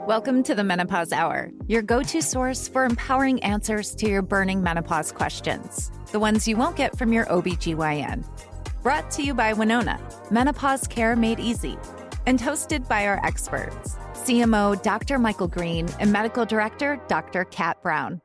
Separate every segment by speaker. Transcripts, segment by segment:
Speaker 1: Welcome to the Menopause Hour, your go-to source for empowering answers to your burning menopause questions, the ones you won't get from your OBGYN. Brought to you by Winona, menopause care made easy, and hosted by our experts, CMO Dr. Michael Green and Medical Director Dr. Kat Brown.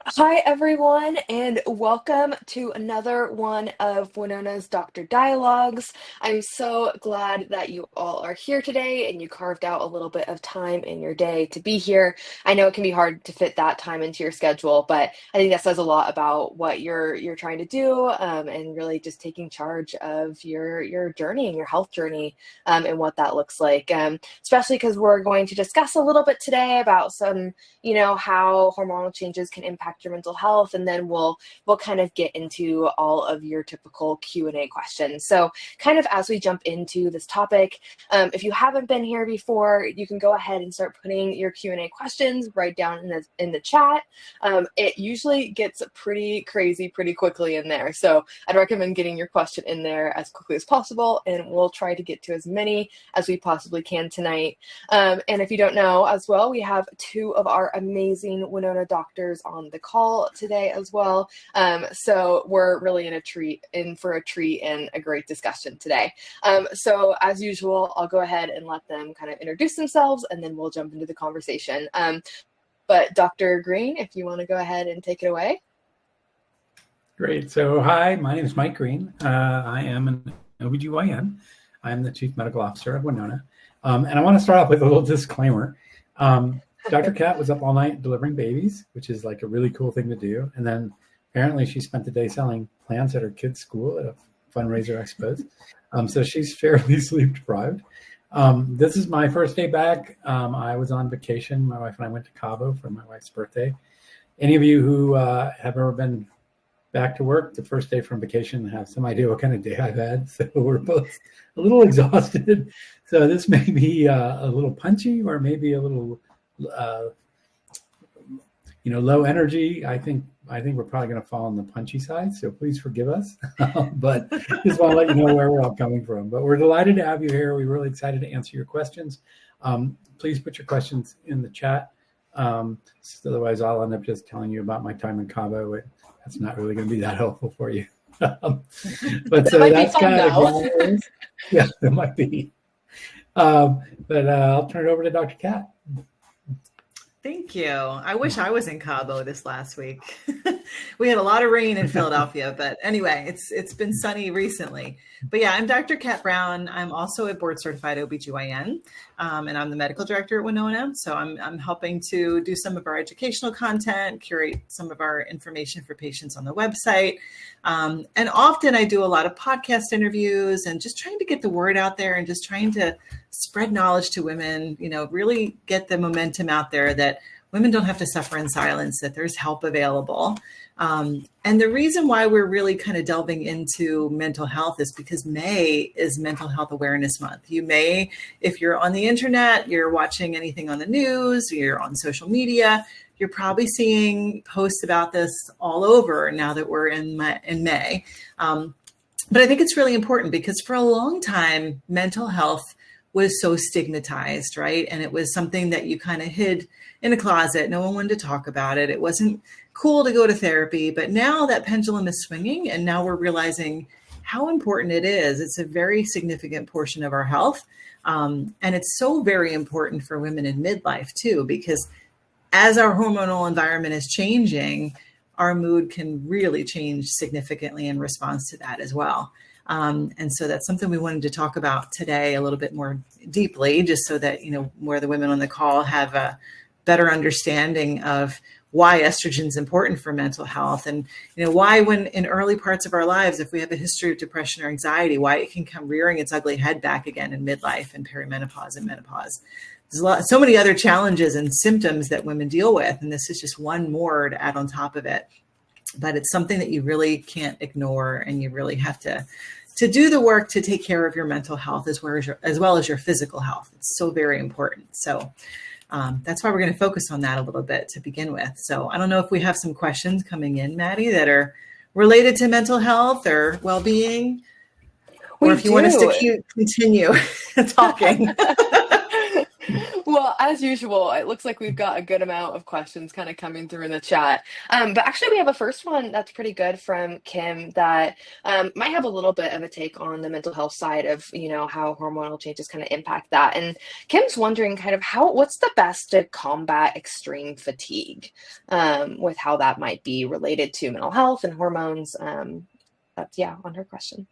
Speaker 2: Hi, everyone, and welcome to another one of Winona's Doctor Dialogues. I'm so glad that you all are here today and you carved out a little bit of time in your day to be here. I know it can be hard to fit that time into your schedule, but I think that says a lot about what you're trying to do, and really just taking charge of your journey and your health journey, and what that looks like. Especially because we're going to discuss a little bit today about some, how hormonal changes can impact your mental health, and then we'll kind of get into all of your typical Q&A questions. So kind of as we jump into this topic, if you haven't been here before, you can go ahead and start putting your Q&A questions right down in the chat. It usually gets pretty crazy pretty quickly in there, so I'd recommend getting your question in there as quickly as possible, and we'll try to get to as many as we possibly can tonight. And if you don't know as well, we have two of our amazing Winona doctors on the call today as well. So we're really in for a treat and a great discussion today. So as usual, I'll go ahead and let them kind of introduce themselves, and then we'll jump into the conversation. But Dr. Green, if you want to go ahead and take it away.
Speaker 3: Great. So hi, my name is Mike Green. I am an OBGYN. I'm the Chief Medical Officer of Winona. And I want to start off with a little disclaimer. Dr. Kat was up all night delivering babies, which is like a really cool thing to do. And then apparently she spent the day selling plants at her kids' school at a fundraiser, I suppose. So she's fairly sleep deprived. This is my first day back. I was on vacation. My wife and I went to Cabo for my wife's birthday. Any of you who have ever been back to work the first day from vacation have some idea what kind of day I've had. So we're both a little exhausted. So this may be a little punchy or maybe a little low energy. I think we're probably going to fall on the punchy side, so please forgive us. But just want to let you know where we're all coming from. But we're delighted to have you here. We're really excited to answer your questions. Please put your questions in the chat. Otherwise, I'll end up just telling you about my time in Cabo. That's not really going to be that helpful for you. But so that's kind of yeah, it might be. But I'll turn it over to Dr. Kat.
Speaker 4: Thank you. I wish I was in Cabo this last week. We had a lot of rain in Philadelphia, but anyway, it's been sunny recently. But yeah, I'm Dr. Kat Brown. I'm also a board certified OBGYN, and I'm the medical director at Winona. So I'm helping to do some of our educational content, curate some of our information for patients on the website. And often I do a lot of podcast interviews and just trying to get the word out there and just trying to spread knowledge to women, really get the momentum out there that women don't have to suffer in silence, that there's help available. And the reason why we're really kind of delving into mental health is because May is Mental Health Awareness Month. You may, if you're on the internet, you're watching anything on the news, you're on social media, you're probably seeing posts about this all over now that we're in May. But I think it's really important because for a long time, mental health was so stigmatized, right? And it was something that you kind of hid in a closet. No one wanted to talk about it. It wasn't cool to go to therapy, but now that pendulum is swinging and now we're realizing how important it is. It's a very significant portion of our health. And it's so very important for women in midlife too, because as our hormonal environment is changing, our mood can really change significantly in response to that as well. And so that's something we wanted to talk about today a little bit more deeply, just so that, more of the women on the call have a better understanding of why estrogen is important for mental health and, why when in early parts of our lives, if we have a history of depression or anxiety, why it can come rearing its ugly head back again in midlife and perimenopause and menopause. There's so many other challenges and symptoms that women deal with, and this is just one more to add on top of it. But it's something that you really can't ignore, and you really have to do the work to take care of your mental health as well as your physical health. It's so very important. So that's why we're going to focus on that a little bit to begin with. So I don't know if we have some questions coming in, Maddie, that are related to mental health or well-being, or if you want us to continue talking.
Speaker 2: Well, as usual, it looks like we've got a good amount of questions kind of coming through in the chat. But actually, we have a first one that's pretty good from Kim that might have a little bit of a take on the mental health side of, how hormonal changes kind of impact that. And Kim's wondering kind of what's the best to combat extreme fatigue, with how that might be related to mental health and hormones. That's, on her question.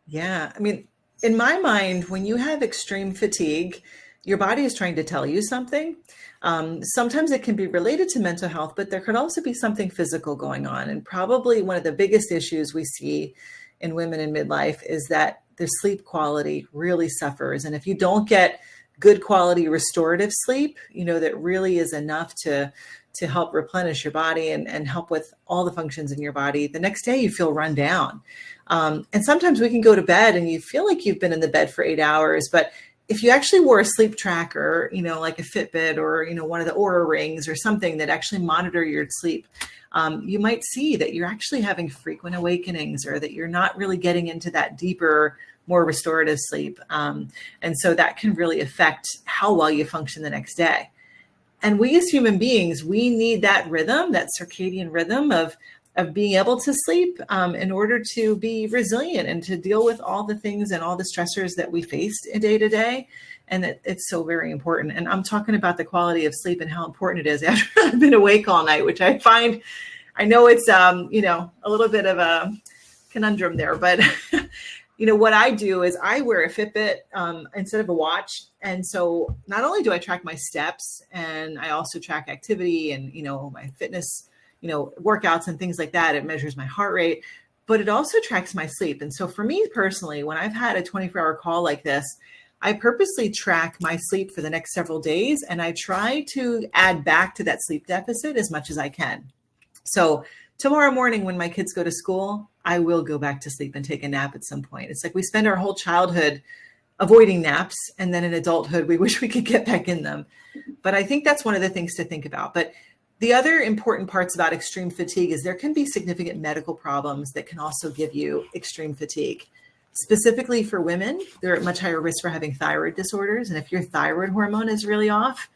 Speaker 4: Yeah. I mean, in my mind, when you have extreme fatigue, your body is trying to tell you something. Sometimes it can be related to mental health, but there could also be something physical going on. And probably one of the biggest issues we see in women in midlife is that their sleep quality really suffers. And if you don't get good quality restorative sleep, that really is enough to help replenish your body and help with all the functions in your body, the next day you feel run down. And sometimes we can go to bed and you feel like you've been in the bed for 8 hours, but if you actually wore a sleep tracker, like a Fitbit or, one of the Oura rings or something that actually monitor your sleep, you might see that you're actually having frequent awakenings or that you're not really getting into that deeper, more restorative sleep. And so that can really affect how well you function the next day. And we as human beings, we need that rhythm, that circadian rhythm of being able to sleep in order to be resilient and to deal with all the things and all the stressors that we face day to day. And it's so very important. And I'm talking about the quality of sleep and how important it is after I've been awake all night, which I find, I know it's, a little bit of a conundrum there, but what I do is I wear a Fitbit instead of a watch. And so not only do I track my steps, and I also track activity and, my fitness, workouts and things like that. It measures my heart rate, but it also tracks my sleep. And so for me personally, when I've had a 24-hour call like this, I purposely track my sleep for the next several days. And I try to add back to that sleep deficit as much as I can. So tomorrow morning when my kids go to school, I will go back to sleep and take a nap at some point. It's like we spend our whole childhood avoiding naps, and then in adulthood, we wish we could get back in them. But I think that's one of the things to think about. But the other important parts about extreme fatigue is there can be significant medical problems that can also give you extreme fatigue. Specifically for women, they're at much higher risk for having thyroid disorders. And if your thyroid hormone is really off,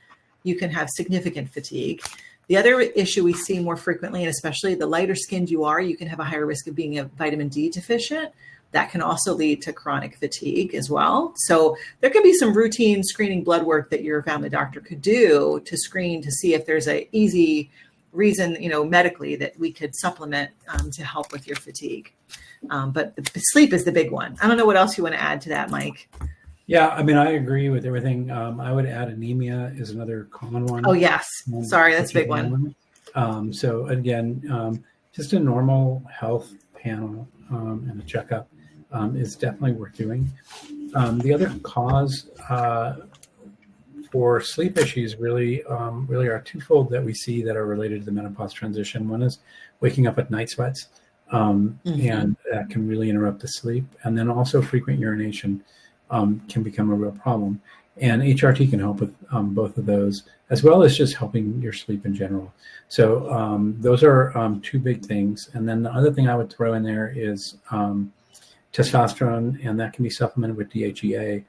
Speaker 4: you can have significant fatigue. The other issue we see more frequently, and especially the lighter skinned you are, you can have a higher risk of being a vitamin D deficient. That can also lead to chronic fatigue as well. So there can be some routine screening blood work that your family doctor could do to screen to see if there's an easy reason, medically that we could supplement to help with your fatigue. But the sleep is the big one. I don't know what else you want to add to that, Mike.
Speaker 3: Yeah, I mean, I agree with everything. I would add anemia is another common one.
Speaker 4: Oh, yes. Sorry, that's a big one.
Speaker 3: So again, just a normal health panel and a checkup is definitely worth doing. The other cause for sleep issues really are twofold that we see that are related to the menopause transition. One is waking up with night sweats, and that can really interrupt the sleep. And then also frequent urination can become a real problem. And HRT can help with both of those, as well as just helping your sleep in general. So those are two big things. And then the other thing I would throw in there is testosterone, and that can be supplemented with DHEA,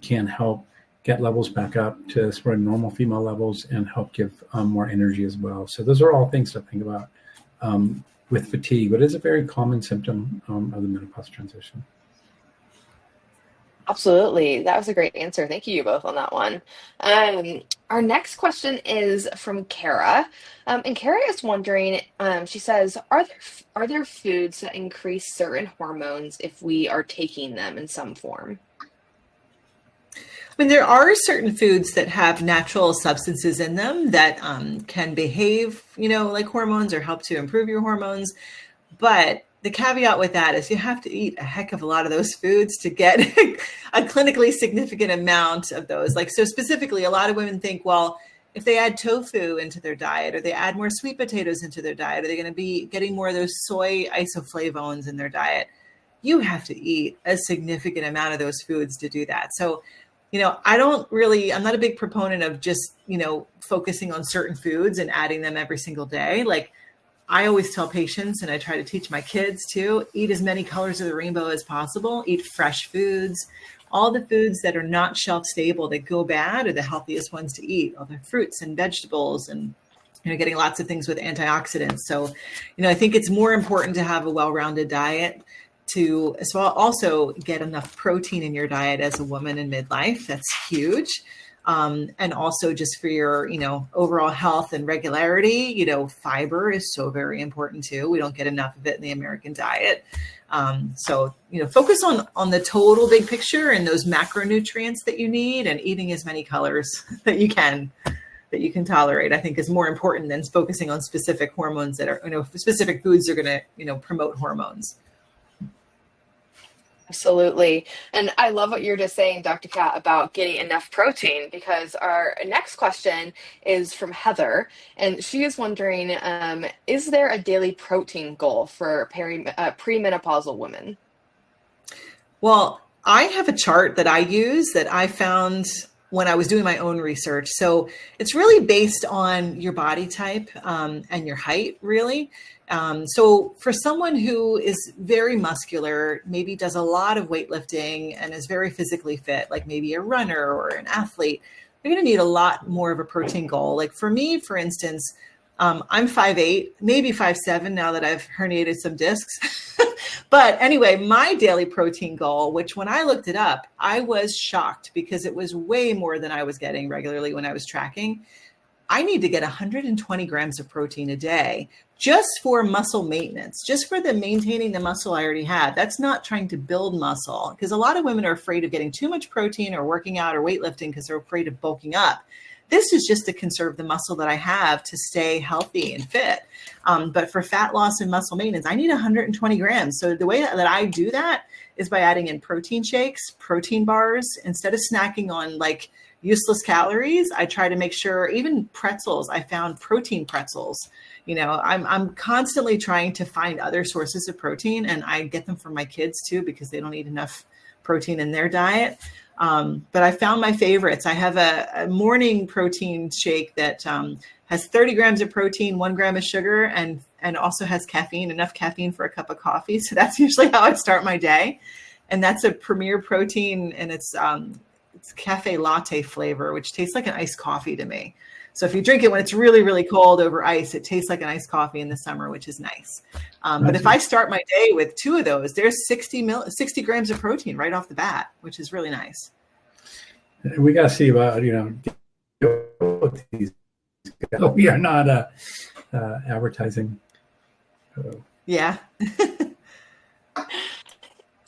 Speaker 3: can help get levels back up to sort of normal female levels and help give more energy as well. So those are all things to think about with fatigue, but it's a very common symptom of the menopause transition.
Speaker 2: Absolutely. That was a great answer. Thank you both on that one. Our next question is from Kara. And Kara is wondering, she says, are there foods that increase certain hormones if we are taking them in some form?
Speaker 4: I mean, there are certain foods that have natural substances in them that can behave, like hormones or help to improve your hormones. But the caveat with that is you have to eat a heck of a lot of those foods to get a clinically significant amount of those. Like, so specifically, a lot of women think, well, if they add tofu into their diet or they add more sweet potatoes into their diet, are they going to be getting more of those soy isoflavones in their diet? You have to eat a significant amount of those foods to do that. So, I'm not a big proponent of just, focusing on certain foods and adding them every single day. Like, I always tell patients, and I try to teach my kids too, eat as many colors of the rainbow as possible, eat fresh foods, all the foods that are not shelf stable that go bad are the healthiest ones to eat. All the fruits and vegetables and getting lots of things with antioxidants. So, I think it's more important to have a well-rounded diet to as well also get enough protein in your diet as a woman in midlife. That's huge. And also just for your, overall health and regularity, fiber is so very important too. We don't get enough of it in the American diet. So, focus on the total big picture and those macronutrients that you need, and eating as many colors that you can tolerate, I think is more important than focusing on specific hormones that are, specific foods are going to, promote hormones.
Speaker 2: Absolutely. And I love what you're just saying, Dr. Kat, about getting enough protein, because our next question is from Heather. And she is wondering, is there a daily protein goal for premenopausal women?
Speaker 4: Well, I have a chart that I use that I found when I was doing my own research. So it's really based on your body type and your height, really. So for someone who is very muscular, maybe does a lot of weightlifting and is very physically fit, like maybe a runner or an athlete, you're going to need a lot more of a protein goal. Like for me, for instance, I'm 5'8", maybe 5'7" now that I've herniated some discs. But anyway, my daily protein goal, which when I looked it up, I was shocked because it was way more than I was getting regularly when I was tracking. I need to get 120 grams of protein a day just for muscle maintenance, just for the maintaining the muscle I already had. That's not trying to build muscle, because a lot of women are afraid of getting too much protein or working out or weightlifting because they're afraid of bulking up. This is just to conserve the muscle that I have to stay healthy and fit. But for fat loss and muscle maintenance, I need 120 grams. So the way that I do that is by adding in protein shakes, protein bars. Instead of snacking on like useless calories, I try to make sure, even pretzels, I found protein pretzels. I'm constantly trying to find other sources of protein, and I get them from my kids too, because they don't eat enough protein in their diet. But I found my favorites. I have a morning protein shake that has 30 grams of protein, 1 gram of sugar, and also has caffeine, enough caffeine for a cup of coffee. So that's usually how I start my day. And that's a Premier Protein, and it's cafe latte flavor, which tastes like an iced coffee to me. So if you drink it when it's really, really cold over ice, it tastes like an iced coffee in the summer, which is nice. But if I start my day with 2 of those, there's 60 grams of protein right off the bat, which is really nice.
Speaker 3: We got to see about, we are not advertising.
Speaker 2: Yeah.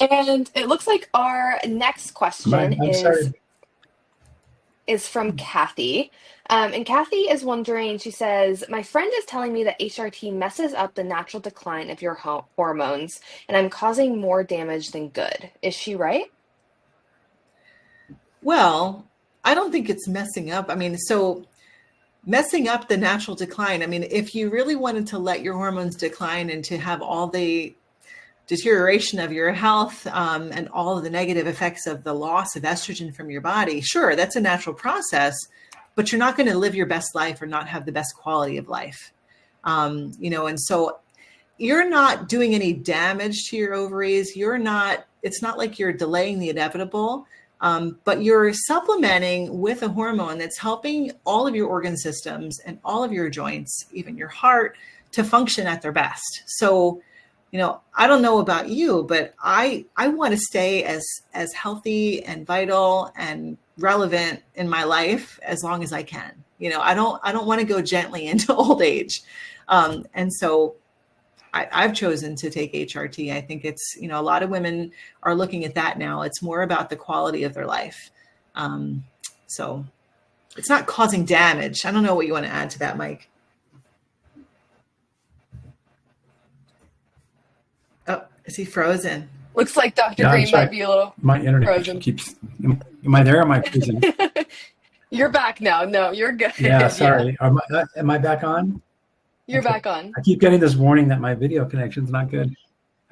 Speaker 2: And it looks like our next question is from Kathy. And Kathy is wondering, she says, my friend is telling me that HRT messes up the natural decline of your hormones, and I'm causing more damage than good. Is she right?
Speaker 4: Well, I don't think it's messing up. So messing up the natural decline. If you really wanted to let your hormones decline and to have all the deterioration of your health and all of the negative effects of the loss of estrogen from your body, sure, that's a natural process, but you're not going to live your best life or not have the best quality of life. And so you're not doing any damage to your ovaries. It's not like you're delaying the inevitable, but you're supplementing with a hormone that's helping all of your organ systems and all of your joints, even your heart, to function at their best. So, I don't know about you, but I want to stay as healthy and vital and relevant in my life as long as I can. I don't want to go gently into old age. And so I've chosen to take HRT. I think it's, a lot of women are looking at that now. It's more about the quality of their life. So it's not causing damage. I don't know what you want to add to that, Mike. Oh, is he frozen?
Speaker 2: Looks like Dr. Green might be a little
Speaker 3: my internet
Speaker 2: frozen.
Speaker 3: Keeps. Am I there? Or am I freezing?
Speaker 2: You're back now. No, you're good.
Speaker 3: Yeah, sorry. Yeah. Am I back on?
Speaker 2: You're back on.
Speaker 3: I keep getting this warning that my video connection's not good.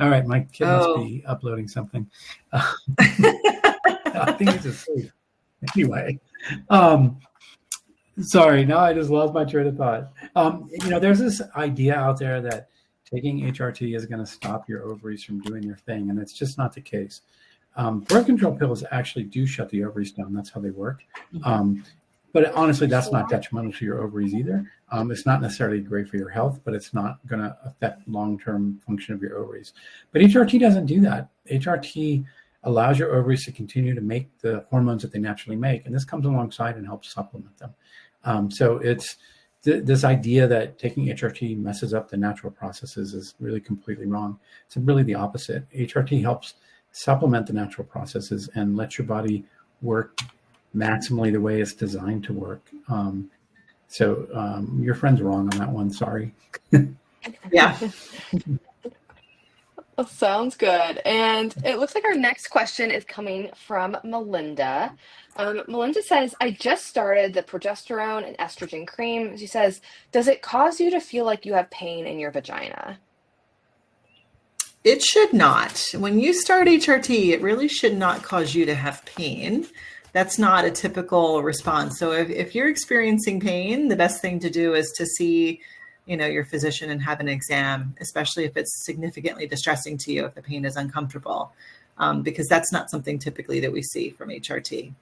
Speaker 3: All right, my kid must be uploading something. I think he's asleep. Anyway, sorry. Now I just lost my train of thought. There's this idea out there that taking HRT is going to stop your ovaries from doing their thing, and it's just not the case. Birth control pills actually do shut the ovaries down. That's how they work. But honestly, that's not detrimental to your ovaries either. It's not necessarily great for your health, but it's not going to affect long-term function of your ovaries. But HRT doesn't do that. HRT allows your ovaries to continue to make the hormones that they naturally make, and this comes alongside and helps supplement them. So it's this idea that taking HRT messes up the natural processes is really completely wrong. It's really the opposite. HRT helps supplement the natural processes and let your body work maximally the way it's designed to work. So your friend's wrong on that one. Sorry.
Speaker 4: Yeah.
Speaker 2: Well, sounds good. And it looks like our next question is coming from Melinda. Melinda says, I just started the progesterone and estrogen cream. She says, does it cause you to feel like you have pain in your vagina?
Speaker 4: It should not. When you start HRT, it really should not cause you to have pain. That's not a typical response. So if you're experiencing pain, the best thing to do is to see, your physician and have an exam, especially if it's significantly distressing to you, if the pain is uncomfortable, because that's not something typically that we see from HRT.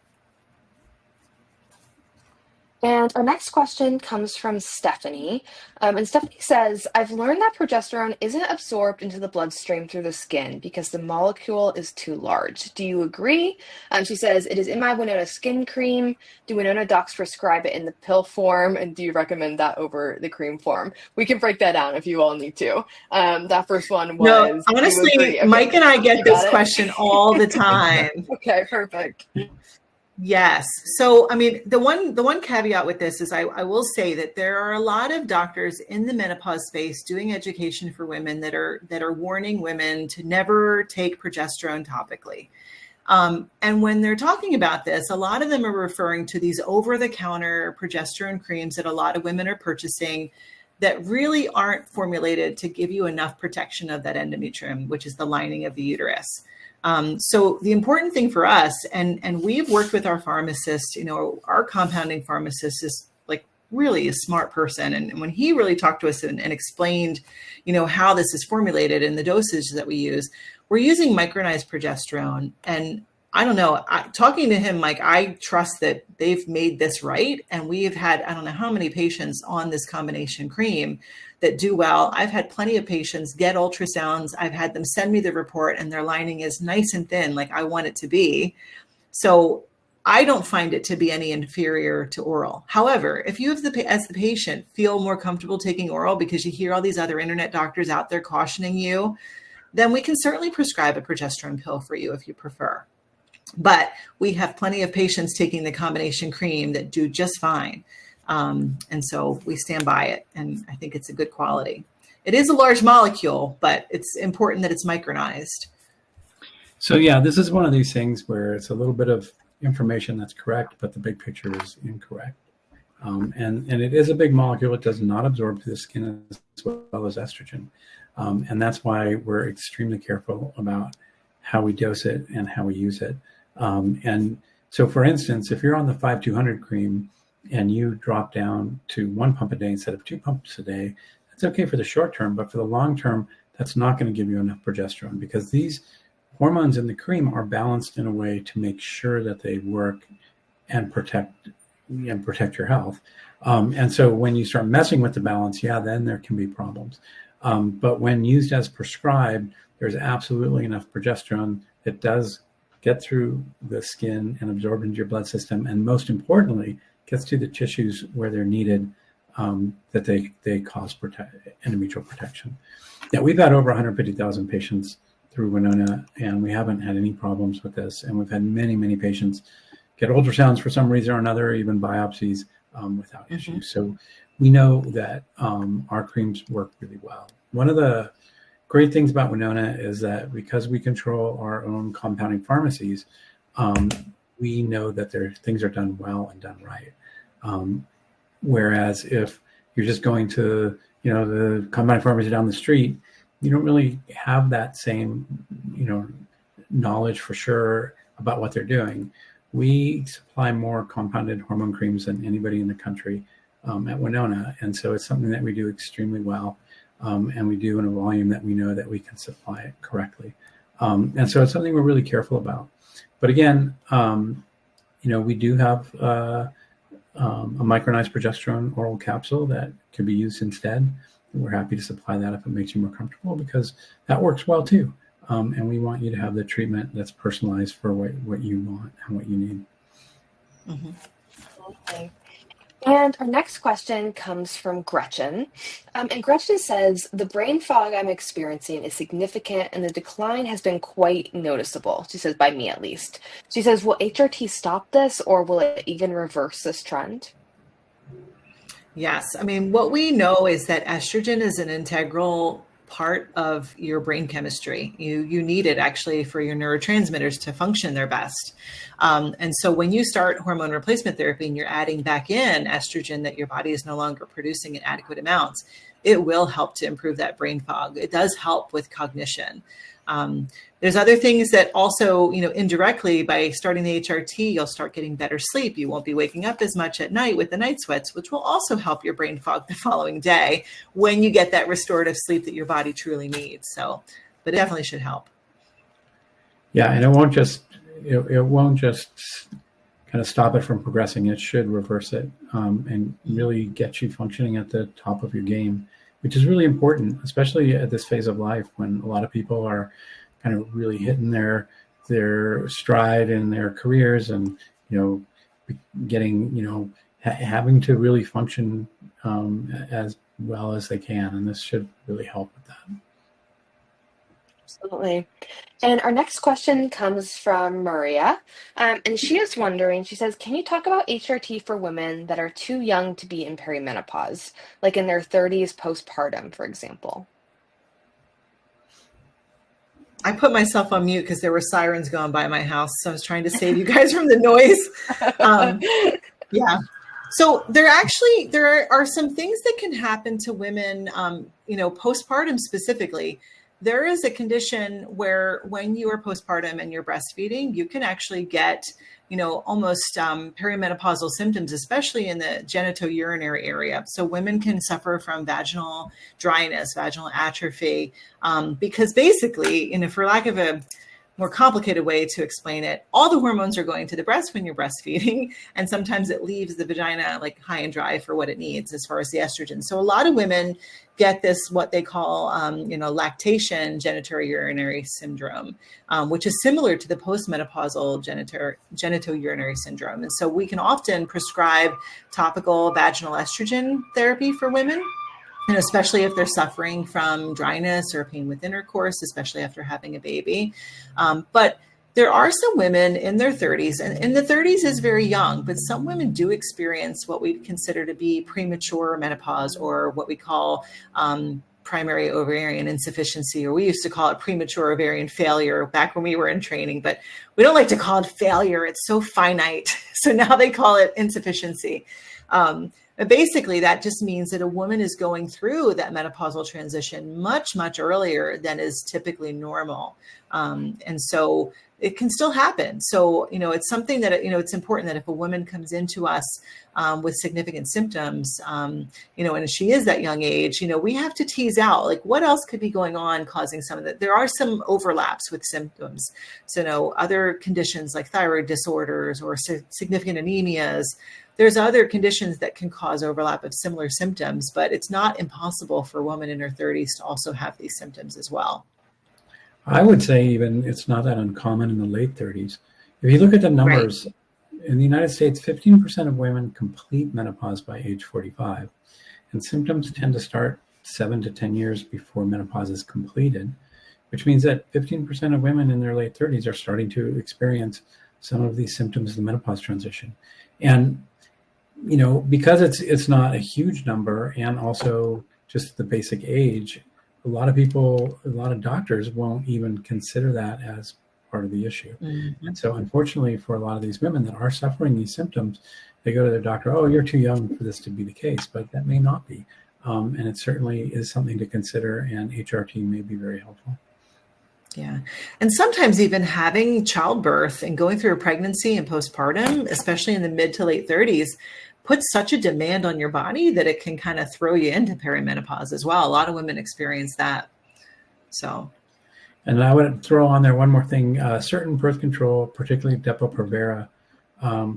Speaker 2: And our next question comes from Stephanie. And Stephanie says, I've learned that progesterone isn't absorbed into the bloodstream through the skin because the molecule is too large. Do you agree? She says, it is in my Winona skin cream. Do Winona docs prescribe it in the pill form? And do you recommend that over the cream form? We can break that down if you all need to. That first one was...
Speaker 4: No, honestly, okay. Mike and I get this question all the time.
Speaker 2: Okay, perfect.
Speaker 4: Yes. So, the one caveat with this is I will say that there are a lot of doctors in the menopause space doing education for women that are warning women to never take progesterone topically. And when they're talking about this, a lot of them are referring to these over-the-counter progesterone creams that a lot of women are purchasing that really aren't formulated to give you enough protection of that endometrium, which is the lining of the uterus. So the important thing for us, and we've worked with our pharmacist, our compounding pharmacist is like really a smart person. And when he really talked to us and explained, how this is formulated and the dosage that we use, we're using micronized progesterone. And I don't know, talking to him, Mike, I trust that they've made this right. And we've had, I don't know how many patients on this combination cream that do well. I've had plenty of patients get ultrasounds. I've had them send me the report and their lining is nice and thin, like I want it to be. So I don't find it to be any inferior to oral. However, if you as the patient feel more comfortable taking oral because you hear all these other internet doctors out there cautioning you, then we can certainly prescribe a progesterone pill for you if you prefer. But we have plenty of patients taking the combination cream that do just fine. And so we stand by it, and I think it's a good quality. It is a large molecule, but it's important that it's micronized.
Speaker 3: So yeah, this is one of these things where it's a little bit of information that's correct, but the big picture is incorrect. And it is a big molecule. It does not absorb to the skin as well as estrogen. And that's why we're extremely careful about how we dose it and how we use it. And so for instance, if you're on the 5-200 cream, and you drop down to 1 pump a day instead of 2 pumps a day, that's okay for the short term, but for the long term, that's not going to give you enough progesterone because these hormones in the cream are balanced in a way to make sure that they work and protect your health. And so when you start messing with the balance, then there can be problems. But when used as prescribed, there's absolutely enough progesterone that does get through the skin and absorb into your blood system. And most importantly, gets to the tissues where they're needed, that they cause endometrial protection. Yeah, we've had over 150,000 patients through Winona, and we haven't had any problems with this. And we've had many, many patients get ultrasounds for some reason or another, even biopsies without issues. So we know that our creams work really well. One of the great things about Winona is that because we control our own compounding pharmacies, we know that things are done well and done right. Whereas if you're just going to, the compounding pharmacy down the street, you don't really have that same, knowledge for sure about what they're doing. We supply more compounded hormone creams than anybody in the country at Winona. And so it's something that we do extremely well. And we do in a volume that we know that we can supply it correctly. And so it's something we're really careful about. But again, we do have a micronized progesterone oral capsule that can be used instead. And we're happy to supply that if it makes you more comfortable, because that works well too. And we want you to have the treatment that's personalized for what you want and what you need.
Speaker 4: Mm-hmm.
Speaker 2: Okay. And our next question comes from Gretchen. And Gretchen says, the brain fog I'm experiencing is significant and the decline has been quite noticeable. She says, by me at least. She says, will HRT stop this or will it even reverse this trend?
Speaker 4: Yes. I mean, what we know is that estrogen is an integral part of your brain chemistry. You need it actually for your neurotransmitters to function their best. And so when you start hormone replacement therapy and you're adding back in estrogen that your body is no longer producing in adequate amounts, it will help to improve that brain fog. It does help with cognition. There's other things that also, indirectly by starting the HRT, you'll start getting better sleep. You won't be waking up as much at night with the night sweats, which will also help your brain fog the following day when you get that restorative sleep that your body truly needs. So, but it definitely should help.
Speaker 3: Yeah, and it won't just kind of stop it from progressing. It should reverse it and really get you functioning at the top of your game, which is really important, especially at this phase of life when a lot of people are kind of really hitting their stride in their careers and, getting, having to really function as well as they can. And this should really help with that.
Speaker 2: Absolutely. And our next question comes from Maria. And she is wondering, she says, can you talk about HRT for women that are too young to be in perimenopause, like in their 30s postpartum, for example?
Speaker 4: I put myself on mute because there were sirens going by my house. So I was trying to save you guys from the noise. Yeah. So there are some things that can happen to women, postpartum specifically. There is a condition where when you are postpartum and you're breastfeeding, you can actually get, almost perimenopausal symptoms, especially in the genitourinary area. So women can suffer from vaginal dryness, vaginal atrophy, because basically, for lack of a more complicated way to explain it, all the hormones are going to the breast when you're breastfeeding, and sometimes it leaves the vagina like high and dry for what it needs as far as the estrogen. So a lot of women get this, what they call, lactation genitourinary syndrome, which is similar to the postmenopausal genitourinary syndrome. And so we can often prescribe topical vaginal estrogen therapy for women, and especially if they're suffering from dryness or pain with intercourse, especially after having a baby. But there are some women in their 30s, and in the 30s is very young, but some women do experience what we consider to be premature menopause, or what we call primary ovarian insufficiency, or we used to call it premature ovarian failure back when we were in training, but we don't like to call it failure. It's so finite. So now they call it insufficiency. But basically, that just means that a woman is going through that menopausal transition much, much earlier than is typically normal. And so it can still happen. So, it's something that, it's important that if a woman comes into us with significant symptoms, and if she is that young age, we have to tease out, like, what else could be going on causing some of that. There are some overlaps with symptoms. So, other conditions like thyroid disorders or significant anemias. There's other conditions that can cause overlap of similar symptoms, but it's not impossible for a woman in her 30s to also have these symptoms as well.
Speaker 3: I would say even it's not that uncommon in the late 30s. If you look at the numbers, in the United States, 15% of women complete menopause by age 45, and symptoms tend to start 7 to 10 years before menopause is completed, which means that 15% of women in their late 30s are starting to experience some of these symptoms of the menopause transition. And because it's not a huge number, and also just the basic age, a lot of doctors won't even consider that as part of the issue. Mm-hmm. And so unfortunately for a lot of these women that are suffering these symptoms, they go to their doctor, oh, you're too young for this to be the case, but that may not be. And it certainly is something to consider, and HRT may be very helpful.
Speaker 4: Yeah. And sometimes even having childbirth and going through a pregnancy and postpartum, especially in the mid to late 30s, puts such a demand on your body that it can kind of throw you into perimenopause as well. A lot of women experience that. So.
Speaker 3: And I would throw on there one more thing. Certain birth control, particularly Depo-Provera,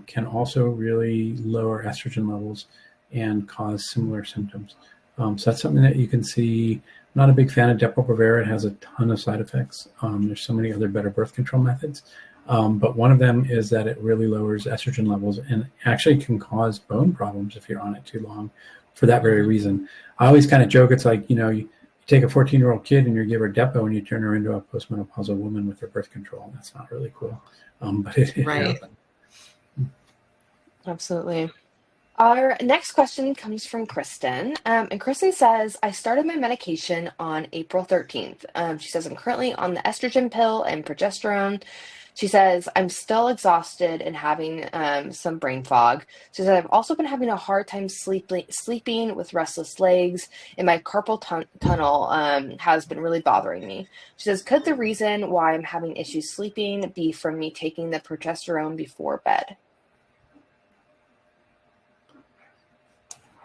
Speaker 3: can also really lower estrogen levels and cause similar symptoms. So that's something that you can see. I'm not a big fan of Depo-Provera. It has a ton of side effects. There's so many other better birth control methods. But one of them is that it really lowers estrogen levels and actually can cause bone problems if you're on it too long for that very reason. I always kind of joke, it's like, you take a 14-year-old kid and you give her Depo and you turn her into a postmenopausal woman with her birth control. That's not really cool. But it
Speaker 4: Right.
Speaker 3: happens.
Speaker 2: Absolutely. Our next question comes from Kristen. And Kristen says, I started my medication on April 13th. She says, I'm currently on the estrogen pill and progesterone. She says, I'm still exhausted and having some brain fog. She says, I've also been having a hard time sleeping with restless legs, and my carpal tunnel has been really bothering me. She says, could the reason why I'm having issues sleeping be from me taking the progesterone before bed?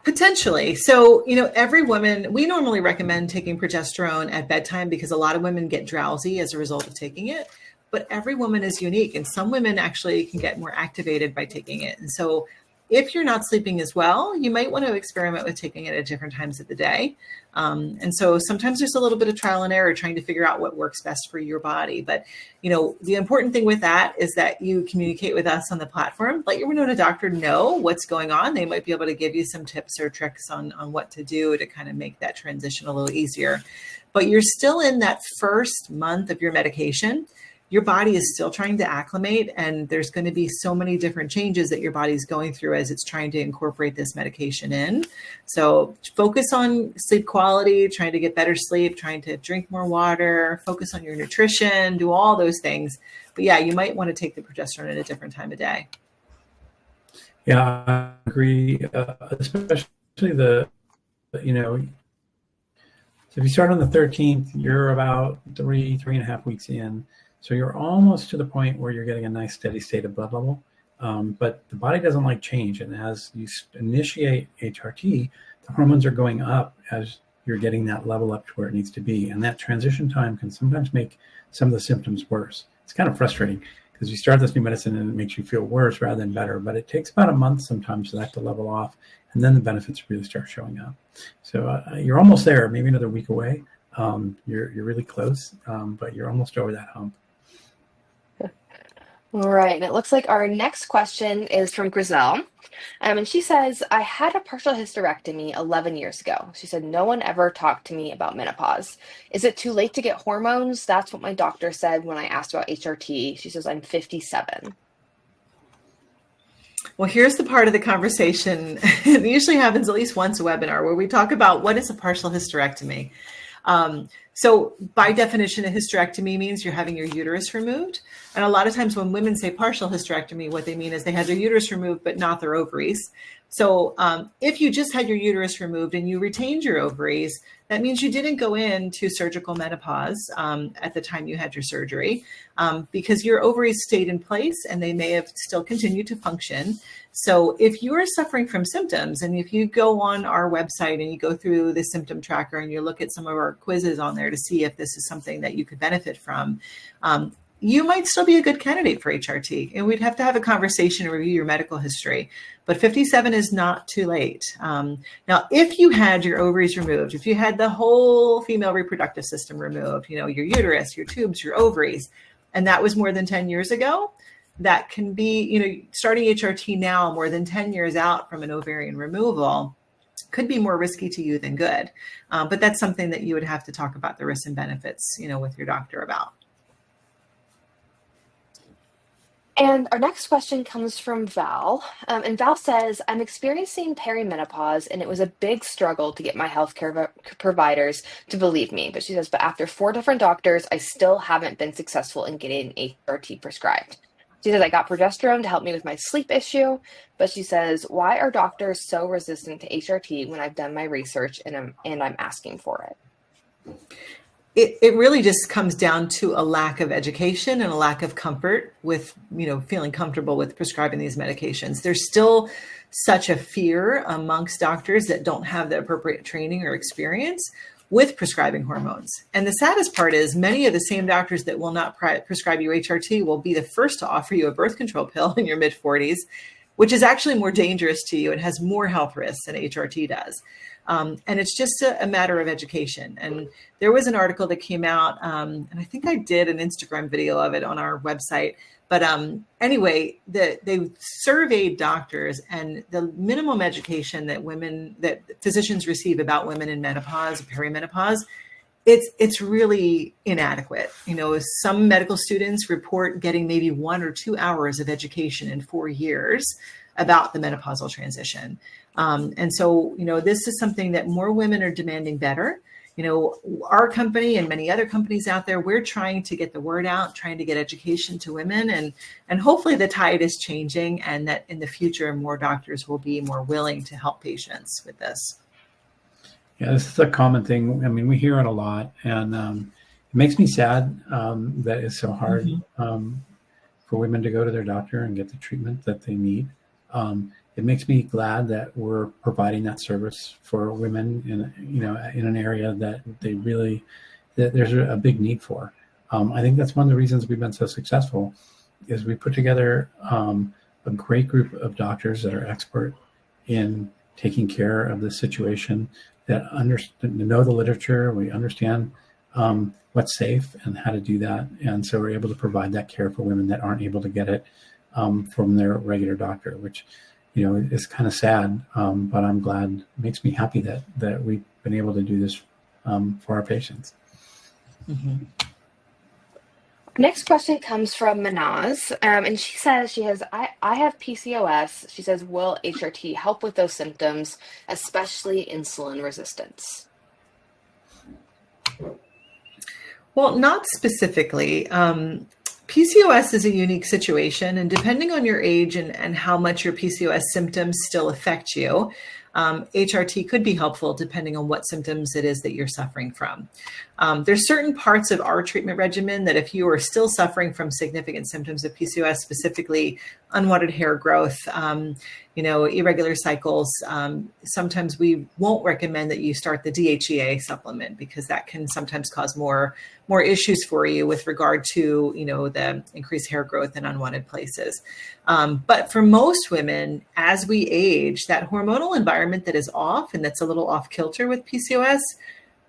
Speaker 4: Potentially. So, every woman, we normally recommend taking progesterone at bedtime because a lot of women get drowsy as a result of taking it. But every woman is unique, and some women actually can get more activated by taking it. And so if you're not sleeping as well, you might want to experiment with taking it at different times of the day. And so sometimes there's a little bit of trial and error trying to figure out what works best for your body. But, the important thing with that is that you communicate with us on the platform. Let your Winona doctor know what's going on. They might be able to give you some tips or tricks on what to do to kind of make that transition a little easier. But you're still in that first month of your medication. Your body is still trying to acclimate, and there's going to be so many different changes that your body's going through as it's trying to incorporate this medication in. So focus on sleep quality, trying to get better sleep, trying to drink more water, focus on your nutrition, do all those things. But yeah, you might want to take the progesterone at a different time of day.
Speaker 3: Yeah, I agree. Especially so if you start on the 13th, you're about 3.5 weeks in. So you're almost to the point where you're getting a nice steady state of blood level. But the body doesn't like change. And as you initiate HRT, the hormones are going up as you're getting that level up to where it needs to be. And that transition time can sometimes make some of the symptoms worse. It's kind of frustrating because you start this new medicine and it makes you feel worse rather than better. But it takes about a month sometimes for that to level off. And then the benefits really start showing up. So you're almost there, maybe another week away. You're really close, but you're almost over that hump.
Speaker 2: All right, and it looks like our next question is from Griselle. And she says, I had a partial hysterectomy 11 years ago. She said, no one ever talked to me about menopause. Is it too late to get hormones? That's what my doctor said when I asked about HRT. She says, I'm 57.
Speaker 4: Well, here's the part of the conversation. It usually happens at least once a webinar where we talk about what is a partial hysterectomy. So by definition, a hysterectomy means you're having your uterus removed. And a lot of times when women say partial hysterectomy, what they mean is they had their uterus removed, but not their ovaries. So if you just had your uterus removed and you retained your ovaries, that means you didn't go into surgical menopause at the time you had your surgery because your ovaries stayed in place and they may have still continued to function. So if you are suffering from symptoms, and if you go on our website and you go through the symptom tracker and you look at some of our quizzes on there to see if this is something that you could benefit from, you might still be a good candidate for HRT. And we'd have to have a conversation and review your medical history. But 57 is not too late. Now, if you had your ovaries removed, if you had the whole female reproductive system removed, your uterus, your tubes, your ovaries, and that was more than 10 years ago, that can be, starting HRT now more than 10 years out from an ovarian removal could be more risky to you than good. But that's something that you would have to talk about the risks and benefits, with your doctor about.
Speaker 2: And our next question comes from Val. And Val says, I'm experiencing perimenopause, and it was a big struggle to get my healthcare providers to believe me. But she says, but after 4 different doctors, I still haven't been successful in getting HRT prescribed. She says, I got progesterone to help me with my sleep issue. But she says, why are doctors so resistant to HRT when I've done my research and I'm asking for it?
Speaker 4: It really just comes down to a lack of education and a lack of comfort with, feeling comfortable with prescribing these medications. There's still such a fear amongst doctors that don't have the appropriate training or experience with prescribing hormones. And the saddest part is many of the same doctors that will not prescribe you HRT will be the first to offer you a birth control pill in your mid 40s, which is actually more dangerous to you and has more health risks than HRT does. And it's just a matter of education. And there was an article that came out, and I think I did an Instagram video of it on our website. But anyway, they surveyed doctors, and the minimum education that physicians receive about women in menopause, perimenopause, it's really inadequate. Some medical students report getting maybe 1 or 2 hours of education in 4 years about the menopausal transition. And so, this is something that more women are demanding better. Our company and many other companies out there, we're trying to get the word out, trying to get education to women, and hopefully the tide is changing, and that in the future, more doctors will be more willing to help patients with this.
Speaker 3: Yeah, this is a common thing. I mean, we hear it a lot, and it makes me sad that it's so hard for women to go to their doctor and get the treatment that they need. It makes me glad that we're providing that service for women in an area that there's a big need for. I think that's one of the reasons we've been so successful is we put together a great group of doctors that are expert in taking care of the situation, that know the literature. We understand what's safe and how to do that. And so we're able to provide that care for women that aren't able to get it from their regular doctor, which it's kind of sad, but I'm glad. It makes me happy that we've been able to do this for our patients.
Speaker 2: Mm-hmm. Next question comes from Manaz, and she says I have PCOS. She says, will HRT help with those symptoms, especially insulin resistance?
Speaker 4: Well, not specifically. PCOS is a unique situation, and depending on your age and how much your PCOS symptoms still affect you, HRT could be helpful depending on what symptoms it is that you're suffering from. There's certain parts of our treatment regimen that if you are still suffering from significant symptoms of PCOS, specifically unwanted hair growth, irregular cycles, sometimes we won't recommend that you start the DHEA supplement because that can sometimes cause more issues for you with regard to, the increased hair growth in unwanted places. But for most women, as we age, that hormonal environment that is off and that's a little off kilter with PCOS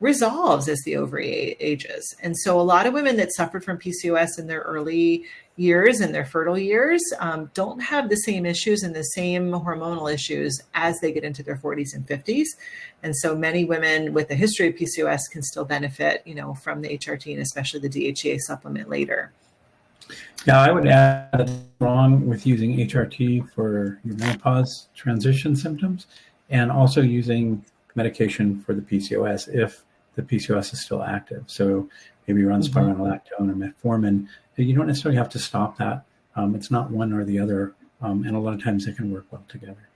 Speaker 4: resolves as the ovary ages. And so a lot of women that suffered from PCOS in their early years and their fertile years don't have the same issues and the same hormonal issues as they get into their 40s and 50s. And so many women with a history of PCOS can still benefit, from the HRT and especially the DHEA supplement later.
Speaker 3: Yeah, I would add that's wrong with using HRT for your menopause transition symptoms and also using medication for the PCOS if the PCOS is still active. So maybe you're on spironolactone or metformin. You don't necessarily have to stop that. It's not one or the other. And a lot of times they can work well together.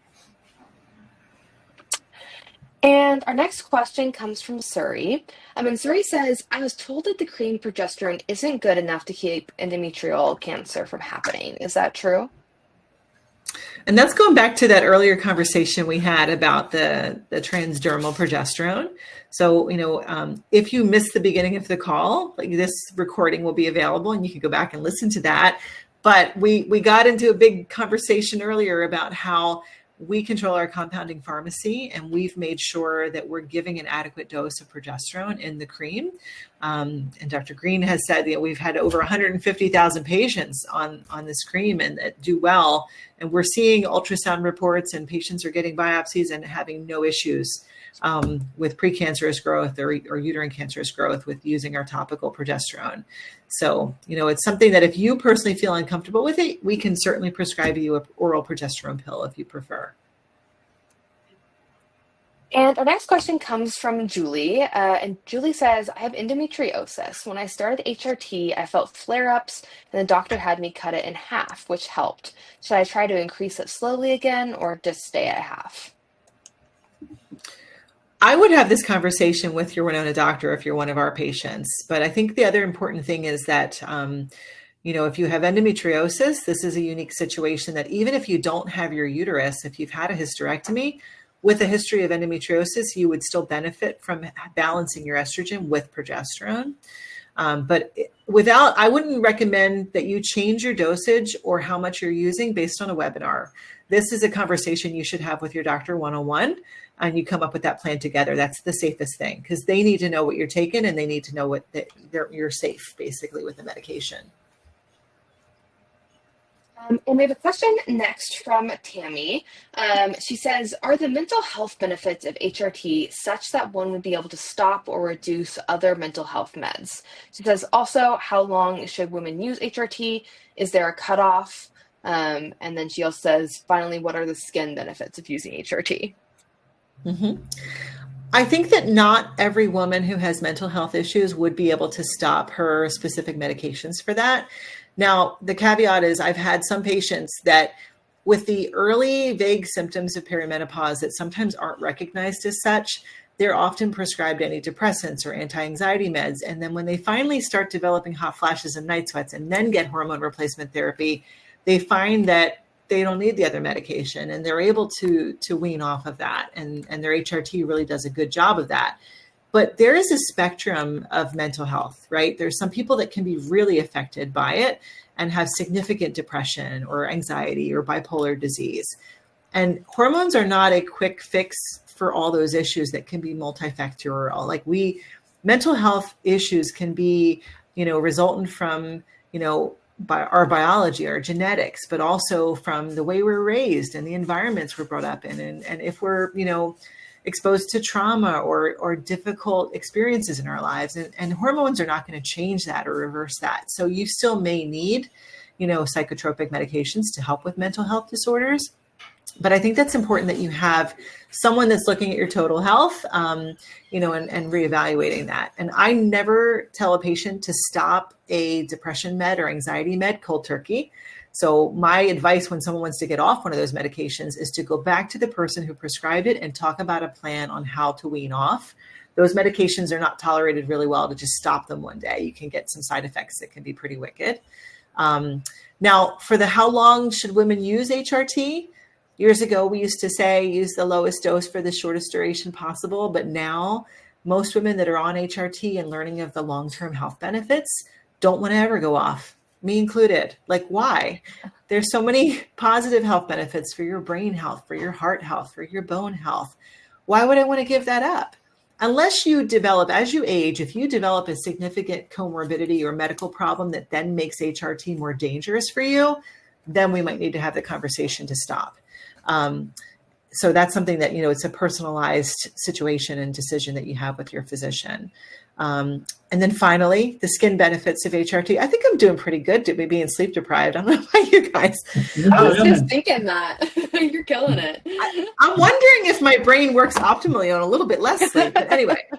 Speaker 2: And our next question comes from Suri. And Suri says, I was told that the cream progesterone isn't good enough to keep endometrial cancer from happening. Is that true?
Speaker 4: And that's going back to that earlier conversation we had about the transdermal progesterone. So, if you missed the beginning of the call, like this recording will be available and you can go back and listen to that. But we got into a big conversation earlier about how we control our compounding pharmacy, and we've made sure that we're giving an adequate dose of progesterone in the cream. And Dr. Green has said that we've had over 150,000 patients on this cream and that do well. And we're seeing ultrasound reports and patients are getting biopsies and having no issues with precancerous growth or uterine cancerous growth with using our topical progesterone. So, it's something that if you personally feel uncomfortable with it, we can certainly prescribe you an oral progesterone pill if you prefer.
Speaker 2: And our next question comes from Julie. And Julie says, I have endometriosis. When I started HRT, I felt flare-ups and the doctor had me cut it in half, which helped. Should I try to increase it slowly again or just stay at half?
Speaker 4: I would have this conversation with your Winona doctor if you're one of our patients. But I think the other important thing is that, if you have endometriosis, this is a unique situation that even if you don't have your uterus, if you've had a hysterectomy, with a history of endometriosis, you would still benefit from balancing your estrogen with progesterone. But I wouldn't recommend that you change your dosage or how much you're using based on a webinar. This is a conversation you should have with your doctor one-on-one, and you come up with that plan together. That's the safest thing, because they need to know what you're taking, and they need to know you're safe, basically, with the medication.
Speaker 2: And we have a question next from Tammy. She says, are the mental health benefits of HRT such that one would be able to stop or reduce other mental health meds? She says, also, how long should women use HRT? Is there a cutoff? And then she also says, finally, what are the skin benefits of using HRT?
Speaker 4: Mm-hmm. I think that not every woman who has mental health issues would be able to stop her specific medications for that. Now, the caveat is I've had some patients that with the early vague symptoms of perimenopause that sometimes aren't recognized as such, they're often prescribed antidepressants or anti-anxiety meds. And then when they finally start developing hot flashes and night sweats and then get hormone replacement therapy, they find that they don't need the other medication and they're able to wean off of that. And their HRT really does a good job of that. But there is a spectrum of mental health, right? There's some people that can be really affected by it and have significant depression or anxiety or bipolar disease. And hormones are not a quick fix for all those issues that can be multifactorial. Like mental health issues can be, resultant from, by our biology, our genetics, but also from the way we're raised and the environments we're brought up in. And if we're, exposed to trauma or difficult experiences in our lives, and hormones are not going to change that or reverse that. So you still may need, psychotropic medications to help with mental health disorders. But I think that's important that you have someone that's looking at your total health, and reevaluating that. And I never tell a patient to stop a depression med or anxiety med cold turkey. So my advice when someone wants to get off one of those medications is to go back to the person who prescribed it and talk about a plan on how to wean off. Those medications are not tolerated really well to just stop them one day. You can get some side effects that can be pretty wicked. Now, for how long should women use HRT? Years ago, we used to say use the lowest dose for the shortest duration possible. But now most women that are on HRT and learning of the long-term health benefits don't want to ever go off. Me included. Like, why? There's so many positive health benefits for your brain health, for your heart health, for your bone health. Why would I want to give that up? Unless you develop, as you age, if you develop a significant comorbidity or medical problem that then makes HRT more dangerous for you, then we might need to have the conversation to stop. So that's something that, it's a personalized situation and decision that you have with your physician. And then finally, the skin benefits of HRT. I think I'm doing pretty good to be being sleep deprived. I don't know about you guys.
Speaker 2: I was just thinking that. You're killing it.
Speaker 4: I'm wondering if my brain works optimally on a little bit less sleep. But anyway.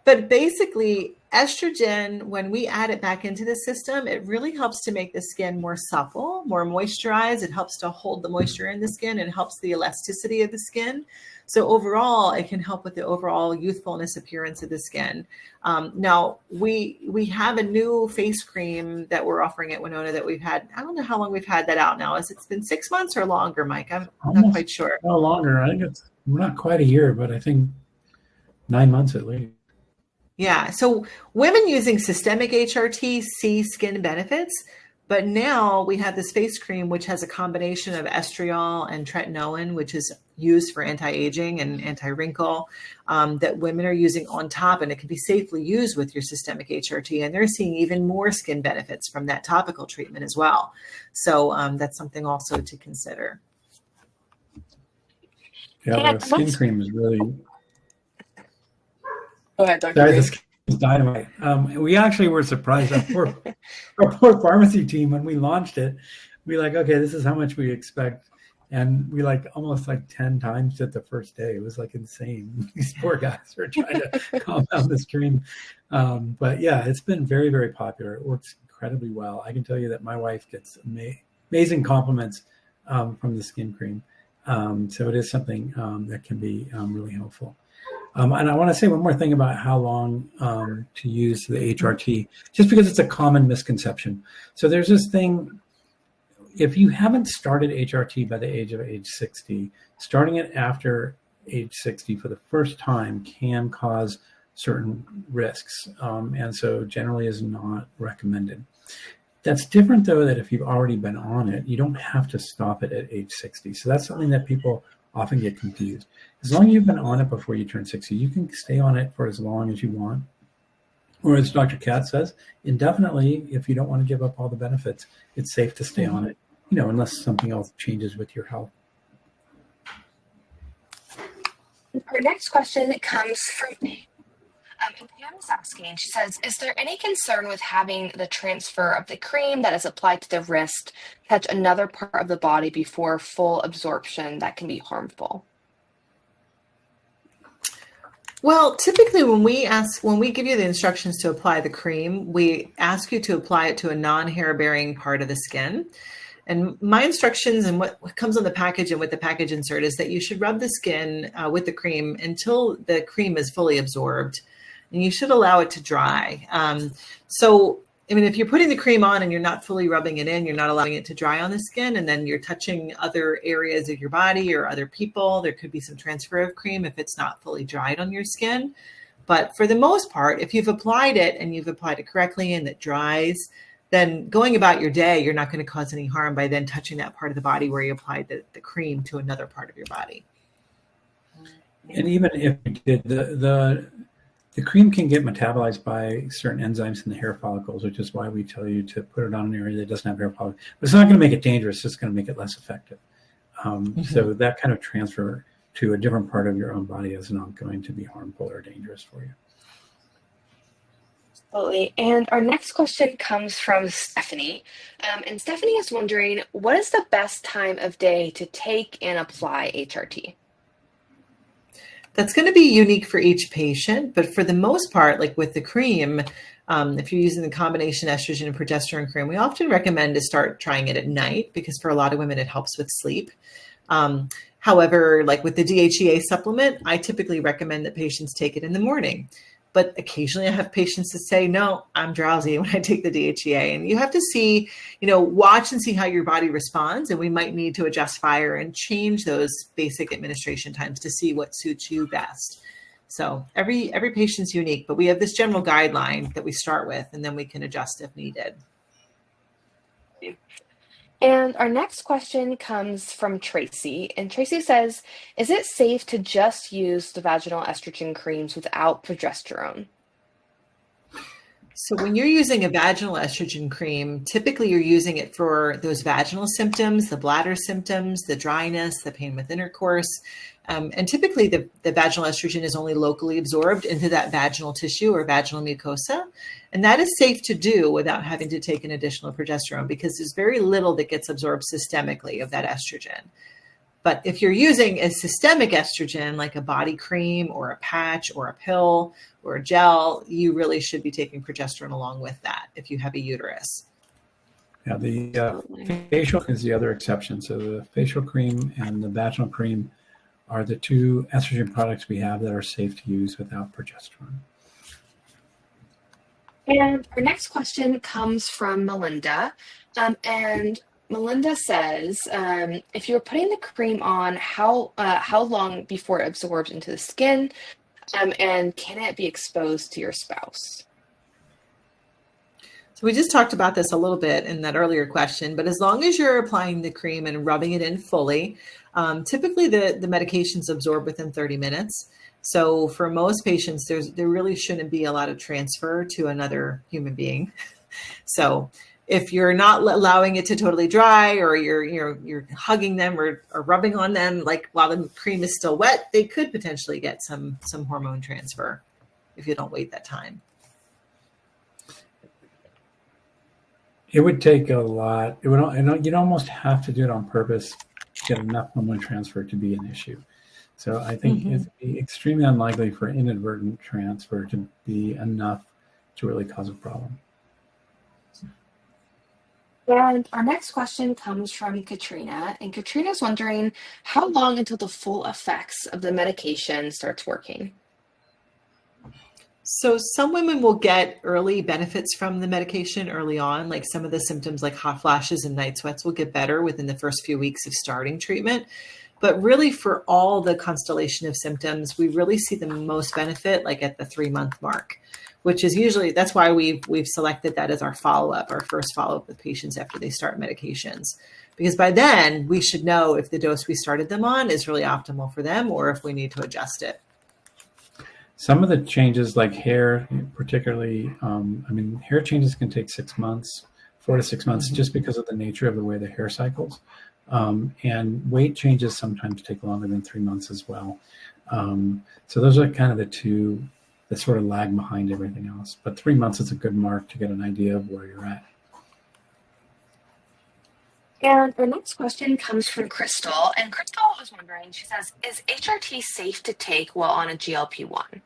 Speaker 4: But basically, estrogen, when we add it back into the system, it really helps to make the skin more supple, more moisturized. It helps to hold the moisture in the skin and helps the elasticity of the skin. So overall, it can help with the overall youthfulness appearance of the skin. Now, we have a new face cream that we're offering at Winona that we've had. I don't know how long we've had that out now. Has it been 6 months or longer, Mike? I'm not quite sure.
Speaker 3: No, longer. I think it's not quite a year, but I think 9 months at least.
Speaker 4: Yeah. So women using systemic HRT see skin benefits, but now we have this face cream, which has a combination of estriol and tretinoin, which is used for anti-aging and anti-wrinkle, that women are using on top, and it can be safely used with your systemic HRT. And they're seeing even more skin benefits from that topical treatment as well. So that's something also to consider.
Speaker 3: Yeah, the skin cream is really...
Speaker 2: Go ahead, Dr.
Speaker 3: Sorry, the skin is dynamite. We actually were surprised. Our poor pharmacy team, when we launched it, we okay, this is how much we expect. And we almost 10 times it the first day. It was insane. These poor guys were trying to compound this cream. But yeah, it's been very, very popular. It works incredibly well. I can tell you that my wife gets amazing compliments from the skin cream. So it is something that can be really helpful. And I want to say one more thing about how long to use the HRT, just because it's a common misconception. So there's this thing, if you haven't started HRT by the age 60, starting it after age 60 for the first time can cause certain risks, and so generally is not recommended. That's different, though, that if you've already been on it, you don't have to stop it at age 60. So that's something that people often get confused. As long as you've been on it before you turn 60, you can stay on it for as long as you want. Or as Dr. Katz says, indefinitely, if you don't want to give up all the benefits, it's safe to stay on it, unless something else changes with your health.
Speaker 2: Our next question comes from Pam is asking, she says, is there any concern with having the transfer of the cream that is applied to the wrist touch another part of the body before full absorption that can be harmful?
Speaker 4: Well, typically when we give you the instructions to apply the cream, we ask you to apply it to a non-hair bearing part of the skin. And my instructions and what comes on the package and with the package insert is that you should rub the skin with the cream until the cream is fully absorbed. And you should allow it to dry. If you're putting the cream on and you're not fully rubbing it in, you're not allowing it to dry on the skin, and then you're touching other areas of your body or other people, there could be some transfer of cream if it's not fully dried on your skin. But for the most part, if you've applied it and you've applied it correctly and it dries, then going about your day, you're not going to cause any harm by then touching that part of the body where you applied the cream to another part of your body.
Speaker 3: And even if you did, the cream can get metabolized by certain enzymes in the hair follicles, which is why we tell you to put it on an area that doesn't have hair follicles. But it's not going to make it dangerous. It's just going to make it less effective. So that kind of transfer to a different part of your own body is not going to be harmful or dangerous for you.
Speaker 2: Absolutely. And our next question comes from Stephanie. And Stephanie is wondering, what is the best time of day to take and apply HRT?
Speaker 4: That's going to be unique for each patient, but for the most part, like with the cream, if you're using the combination estrogen and progesterone cream, we often recommend to start trying it at night because for a lot of women, it helps with sleep. However, like with the DHEA supplement, I typically recommend that patients take it in the morning. But occasionally I have patients that say, no, I'm drowsy when I take the DHEA. And you have to see, watch and see how your body responds. And we might need to adjust fire and change those basic administration times to see what suits you best. So every patient's unique, but we have this general guideline that we start with, and then we can adjust if needed.
Speaker 2: And our next question comes from Tracy. And Tracy says, is it safe to just use the vaginal estrogen creams without progesterone?
Speaker 4: So when you're using a vaginal estrogen cream, typically you're using it for those vaginal symptoms, the bladder symptoms, the dryness, the pain with intercourse. And typically the vaginal estrogen is only locally absorbed into that vaginal tissue or vaginal mucosa. And that is safe to do without having to take an additional progesterone because there's very little that gets absorbed systemically of that estrogen. But if you're using a systemic estrogen, like a body cream or a patch or a pill or a gel, you really should be taking progesterone along with that if you have a uterus.
Speaker 3: Yeah, the facial is the other exception. So the facial cream and the vaginal cream are the two estrogen products we have that are safe to use without progesterone.
Speaker 2: And our next question comes from Melinda. And Melinda says, if you're putting the cream on, how long before it absorbs into the skin? And can it be exposed to your spouse?
Speaker 4: So we just talked about this a little bit in that earlier question, but as long as you're applying the cream and rubbing it in fully, typically the medications absorb within 30 minutes. So for most patients, there really shouldn't be a lot of transfer to another human being. So if you're not allowing it to totally dry, or you're hugging them or rubbing on them, like while the cream is still wet, they could potentially get some hormone transfer if you don't wait that time.
Speaker 3: It would take a lot. You'd almost have to do it on purpose to get enough hormone transfer to be an issue. So I think it'd be extremely unlikely for inadvertent transfer to be enough to really cause a problem.
Speaker 2: And our next question comes from Katrina. And Katrina's wondering, how long until the full effects of the medication starts working?
Speaker 4: So some women will get early benefits from the medication early on, like some of the symptoms like hot flashes and night sweats will get better within the first few weeks of starting treatment. But really for all the constellation of symptoms, we really see the most benefit like at the 3-month mark, which is usually, that's why we've selected that as our follow-up, our first follow-up with patients after they start medications. Because by then we should know if the dose we started them on is really optimal for them or if we need to adjust it.
Speaker 3: Some of the changes like hair, particularly, hair changes can take 6 months, 4 to 6 months, just because of the nature of the way the hair cycles. And weight changes sometimes take longer than 3 months as well. So those are kind of the two that sort of lag behind everything else. But 3 months is a good mark to get an idea of where you're at.
Speaker 2: And our next question comes from Crystal. And Crystal was wondering, she says, is HRT safe to take while on a GLP-1?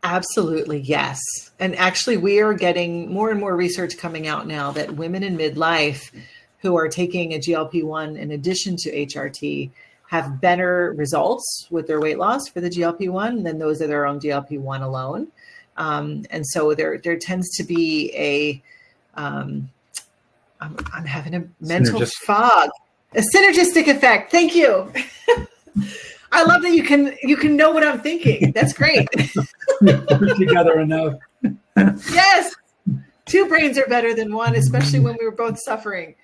Speaker 4: Absolutely, yes. And actually, we are getting more and more research coming out now that women in midlife who are taking a GLP-1 in addition to HRT have better results with their weight loss for the GLP-1 than those that are on GLP-1 alone. And so there tends to be a, I'm having a mental fog, a synergistic effect. Thank you. I love that you can know what I'm thinking. That's great.
Speaker 3: Work together enough.
Speaker 4: Yes. 2 brains are better than one, especially when we were both suffering.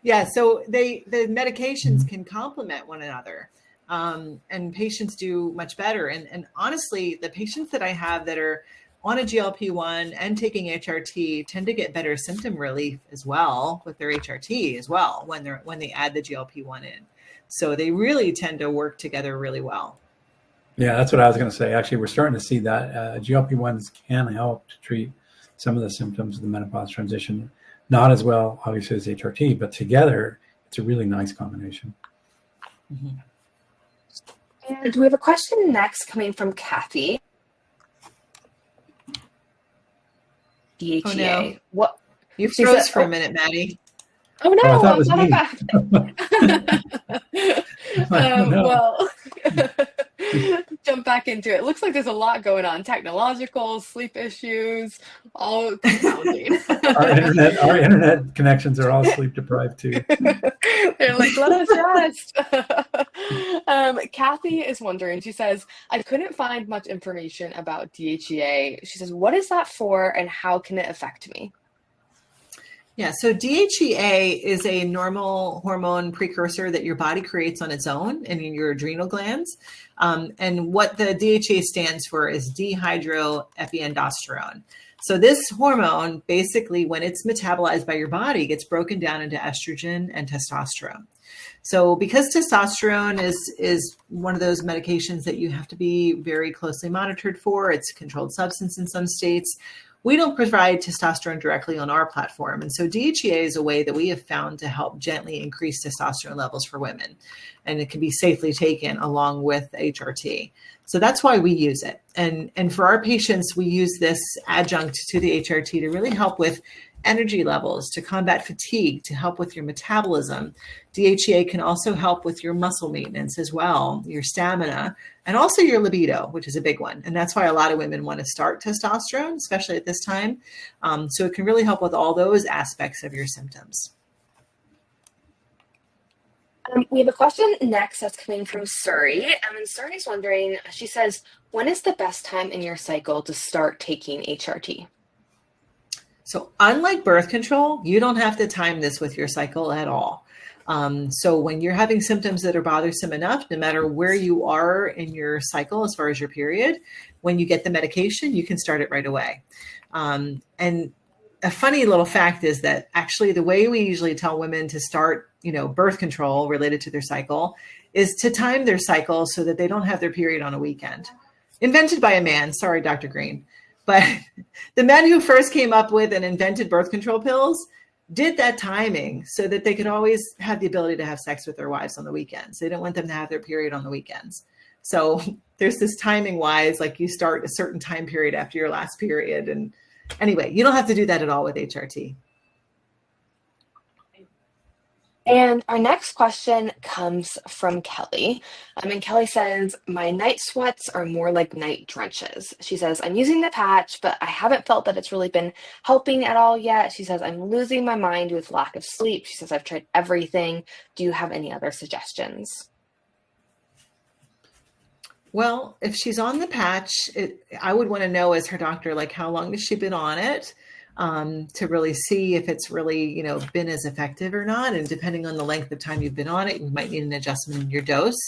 Speaker 4: Yeah. So the medications can complement one another. And patients do much better. And honestly, the patients that I have that are on a GLP-1 and taking HRT tend to get better symptom relief as well with their HRT as well when they add the GLP-1 in. So they really tend to work together really well.
Speaker 3: Yeah, that's what I was going to say. Actually, we're starting to see that GLP-1s can help to treat some of the symptoms of the menopause transition. Not as well, obviously, as HRT, but together, it's a really nice combination.
Speaker 2: Mm-hmm. And we have a question next coming from Kathy. DHEA.
Speaker 4: Oh, no.
Speaker 2: What?
Speaker 4: You froze for a minute, Maddie.
Speaker 2: Oh no!
Speaker 3: I thought it was me.
Speaker 2: Well, jump back into it. Looks like there's a lot going on: technological, sleep issues, all compounding.
Speaker 3: Our internet connections are all sleep deprived too.
Speaker 2: They're like, let us rest. Kathy is wondering. She says, "I couldn't find much information about DHEA." She says, "What is that for, and how can it affect me?"
Speaker 4: Yeah, so DHEA is a normal hormone precursor that your body creates on its own and in your adrenal glands. And what the DHEA stands for is dehydroepiandrosterone. So this hormone, basically, when it's metabolized by your body, gets broken down into estrogen and testosterone. So because testosterone is one of those medications that you have to be very closely monitored for, it's a controlled substance in some states. We don't provide testosterone directly on our platform. And so DHEA is a way that we have found to help gently increase testosterone levels for women. And it can be safely taken along with HRT. So that's why we use it. And for our patients, we use this adjunct to the HRT to really help with energy levels, to combat fatigue, to help with your metabolism. DHEA can also help with your muscle maintenance as well, your stamina, and also your libido, which is a big one. And that's why a lot of women want to start testosterone, especially at this time. So it can really help with all those aspects of your symptoms.
Speaker 2: We have a question next that's coming from Suri. And Suri's wondering, she says, when is the best time in your cycle to start taking HRT?
Speaker 4: So unlike birth control, you don't have to time this with your cycle at all. So when you're having symptoms that are bothersome enough, no matter where you are in your cycle, as far as your period, when you get the medication, you can start it right away. And a funny little fact is that actually the way we usually tell women to start, birth control related to their cycle is to time their cycle so that they don't have their period on a weekend. Invented by a man. Sorry, Dr. Green. But the men who first came up with and invented birth control pills did that timing so that they could always have the ability to have sex with their wives on the weekends. They didn't want them to have their period on the weekends. So there's this timing wise, like you start a certain time period after your last period. And anyway, you don't have to do that at all with HRT.
Speaker 2: And our next question comes from Kelly. And Kelly says, my night sweats are more like night drenches. She says, I'm using the patch, but I haven't felt that it's really been helping at all yet. She says, I'm losing my mind with lack of sleep. She says, I've tried everything. Do you have any other suggestions?
Speaker 4: Well, if she's on the patch, I would want to know as her doctor, like how long has she been on it, to really see if it's really, been as effective or not. And depending on the length of time you've been on it, you might need an adjustment in your dose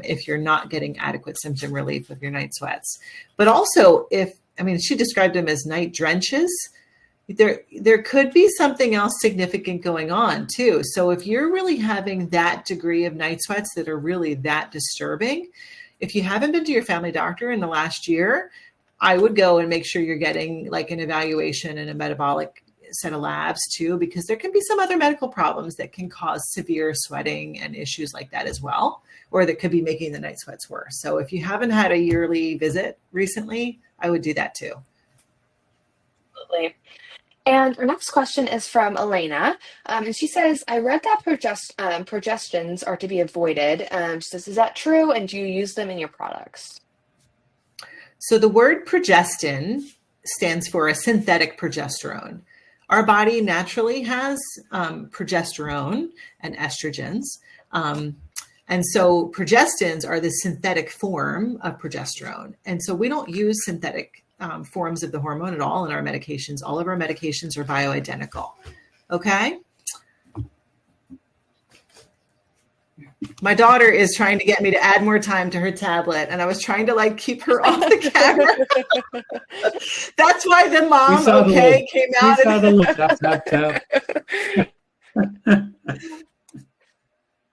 Speaker 4: if you're not getting adequate symptom relief with your night sweats. But also she described them as night drenches. There could be something else significant going on too. So if you're really having that degree of night sweats that are really that disturbing, if you haven't been to your family doctor in the last year, I would go and make sure you're getting like an evaluation and a metabolic set of labs too, because there can be some other medical problems that can cause severe sweating and issues like that as well, or that could be making the night sweats worse. So if you haven't had a yearly visit recently, I would do that too.
Speaker 2: Absolutely. And our next question is from Elena. And she says, I read that progestins are to be avoided. She says, is that true? And do you use them in your products?
Speaker 4: So the word progestin stands for a synthetic progesterone. Our body naturally has progesterone and estrogens. And so progestins are the synthetic form of progesterone. And so we don't use synthetic forms of the hormone at all in our medications. All of our medications are bioidentical. Okay. My daughter is trying to get me to add more time to her tablet, and I was trying to keep her off the camera. That's why the mom came out.
Speaker 3: We saw the little tap.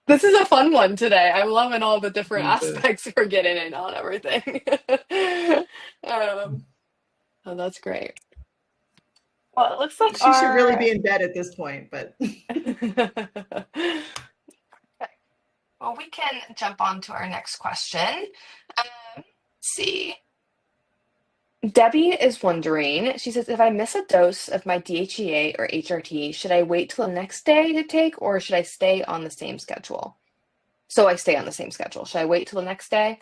Speaker 2: This is a fun one today. I'm loving all the different aspects we're getting in on everything. Oh, that's great. Well, it looks like
Speaker 4: she should really be in bed at this point, but.
Speaker 2: Okay. Well, we can jump on to our next question. Let's see. Debbie is wondering, she says, if I miss a dose of my DHEA or HRT, should I wait till the next day to take, or should I stay on the same schedule? So I stay on the same schedule. Should I wait till the next day?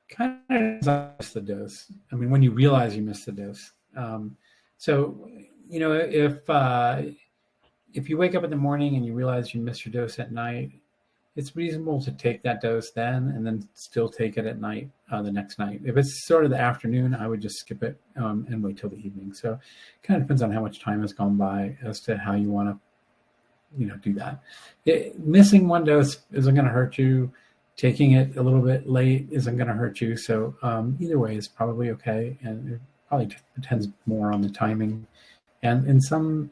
Speaker 3: Kind of miss the dose. I mean, when you realize you missed the dose. So, if you wake up in the morning and you realize you missed your dose at night, it's reasonable to take that dose then and then still take it at night, the next night. If it's sort of the afternoon, I would just skip it and wait till the evening. So it kind of depends on how much time has gone by as to how you want to, do that. Missing one dose isn't going to hurt you. Taking it a little bit late isn't going to hurt you. So either way is probably okay. And it probably depends more on the timing. And in some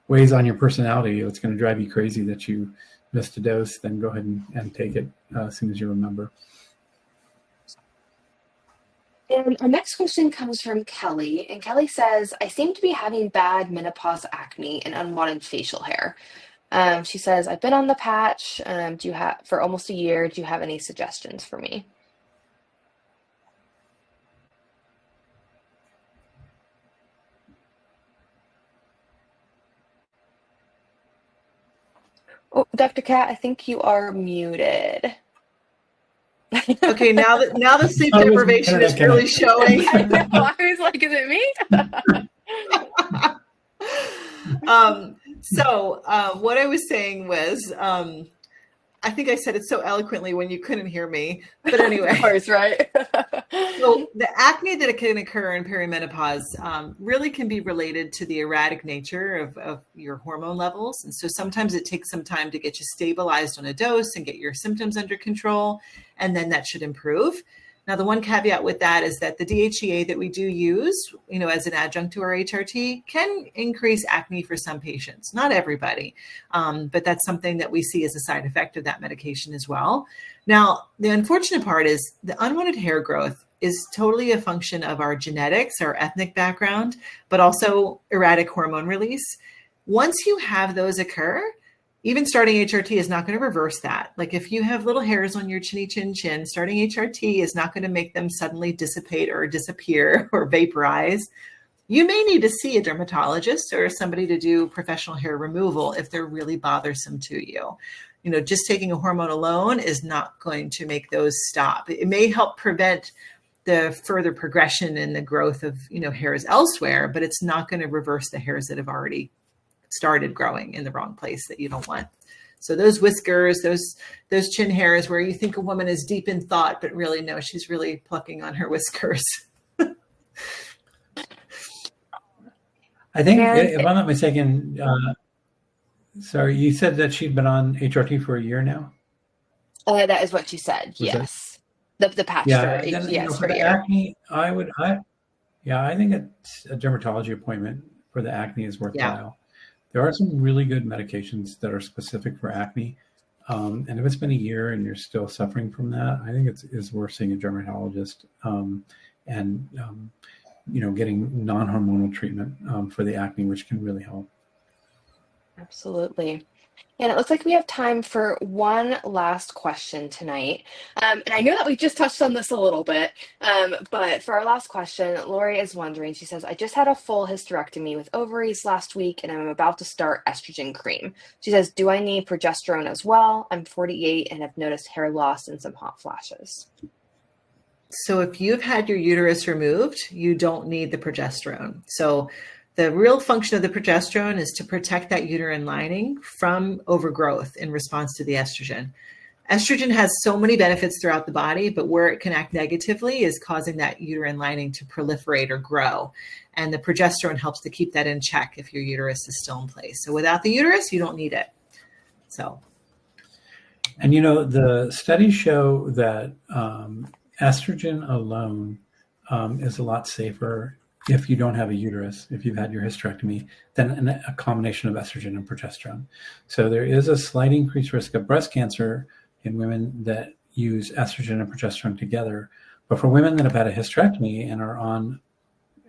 Speaker 3: ways on your personality, it's going to drive you crazy that you missed a dose, then go ahead and take it as soon as you remember.
Speaker 2: And our next question comes from Kelly. And Kelly says, I seem to be having bad menopause acne and unwanted facial hair. She says, I've been on the patch for almost a year. Do you have any suggestions for me? Oh, Dr. Kat, I think you are muted.
Speaker 4: Okay, now the sleep deprivation is really showing.
Speaker 2: I know. I was like, is it me?
Speaker 4: So what I was saying was, I think I said it so eloquently when you couldn't hear me. But anyway.
Speaker 2: Of course, right?
Speaker 4: So the acne that can occur in perimenopause really can be related to the erratic nature of your hormone levels. And so sometimes it takes some time to get you stabilized on a dose and get your symptoms under control. And then that should improve. Now, the one caveat with that is that the DHEA that we do use, as an adjunct to our HRT can increase acne for some patients, not everybody, but that's something that we see as a side effect of that medication as well. Now, the unfortunate part is the unwanted hair growth is totally a function of our genetics, our ethnic background, but also erratic hormone release. Once you have those occur, even starting HRT is not going to reverse that. Like if you have little hairs on your chinny chin chin, starting HRT is not going to make them suddenly dissipate or disappear or vaporize. you may need to see a dermatologist or somebody to do professional hair removal if they're really bothersome to you. Just taking a hormone alone is not going to make those stop. It may help prevent the further progression in the growth of, hairs elsewhere, but it's not going to reverse the hairs that have already started growing in the wrong place that you don't want. So those whiskers, those chin hairs where you think a woman is deep in thought, but really no, she's really plucking on her whiskers.
Speaker 3: I think, if I'm not mistaken, sorry, you said that she'd been on HRT for a year now?
Speaker 2: That is what she said. Yes. The patch for
Speaker 3: for the acne, I think a dermatology appointment for the acne is worthwhile. There are some really good medications that are specific for acne. And if it's been a year and you're still suffering from that, I think it's worth seeing a dermatologist and getting non-hormonal treatment for the acne, which can really help.
Speaker 2: Absolutely. And it looks like we have time for one last question tonight. And I know that we just touched on this a little bit, but for our last question, Lori is wondering, she says, I just had a full hysterectomy with ovaries last week, and I'm about to start estrogen cream. She says, do I need progesterone as well? I'm 48 and have noticed hair loss and some hot flashes.
Speaker 4: So if you've had your uterus removed, you don't need the progesterone. So the real function of the progesterone is to protect that uterine lining from overgrowth in response to the estrogen. Estrogen has so many benefits throughout the body, but where it can act negatively is causing that uterine lining to proliferate or grow. And the progesterone helps to keep that in check if your uterus is still in place. So without the uterus, you don't need it. So.
Speaker 3: And the studies show that estrogen alone is a lot safer if you don't have a uterus, if you've had your hysterectomy, than a combination of estrogen and progesterone. So there is a slight increased risk of breast cancer in women that use estrogen and progesterone together. But for women that have had a hysterectomy and are on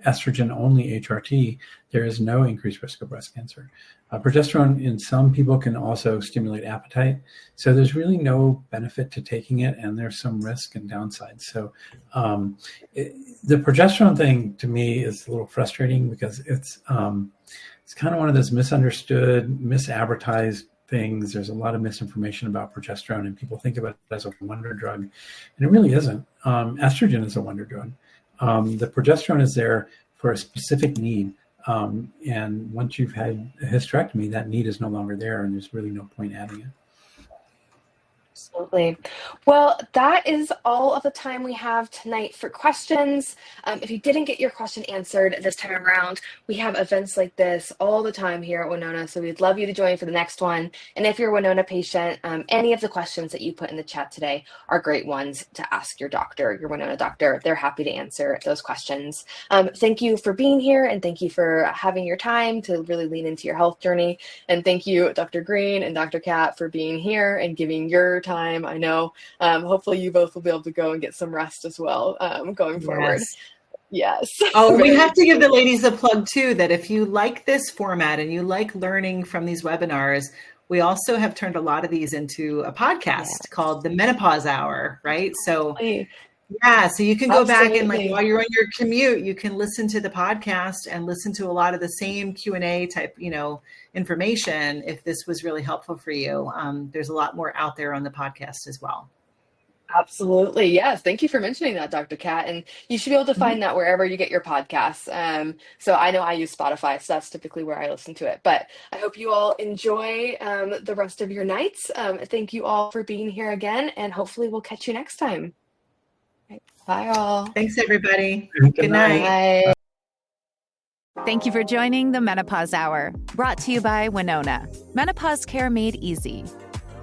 Speaker 3: estrogen only HRT, there is no increased risk of breast cancer. Progesterone in some people can also stimulate appetite. So there's really no benefit to taking it, and there's some risk and downsides. So the progesterone thing to me is a little frustrating because it's kind of one of those misunderstood, misadvertised things. There's a lot of misinformation about progesterone, and people think about it as a wonder drug, and it really isn't. Estrogen is a wonder drug. The progesterone is there for a specific need. And once you've had a hysterectomy, that need is no longer there, and there's really no point adding it.
Speaker 2: Absolutely. Well, that is all of the time we have tonight for questions. If you didn't get your question answered this time around, we have events like this all the time here at Winona, so we'd love you to join for the next one. And if you're a Winona patient, any of the questions that you put in the chat today are great ones to ask your doctor, your Winona doctor. They're happy to answer those questions. Thank you for being here, and thank you for having your time to really lean into your health journey. And thank you, Dr. Green and Dr. Kat, for being here and giving your time. I know hopefully you both will be able to go and get some rest as well going forward. Yes.
Speaker 4: Oh, we have to give the ladies a plug too, that if you like this format and you like learning from these webinars, we also have turned a lot of these into a podcast called the Menopause Hour, right? So so you can go back and while you're on your commute, you can listen to the podcast and listen to a lot of the same Q&A type, information. If this was really helpful for you, there's a lot more out there on the podcast as well.
Speaker 2: Absolutely. Yes. Thank you for mentioning that, Dr. Kat. And you should be able to find that wherever you get your podcasts. So I know I use Spotify, so that's typically where I listen to it. But I hope you all enjoy the rest of your nights. Thank you all for being here again, and hopefully we'll catch you next time. Bye, all.
Speaker 4: Thanks, everybody.
Speaker 3: Good
Speaker 4: night.
Speaker 2: Bye.
Speaker 1: Thank you for joining the Menopause Hour, brought to you by Winona. Menopause care made easy.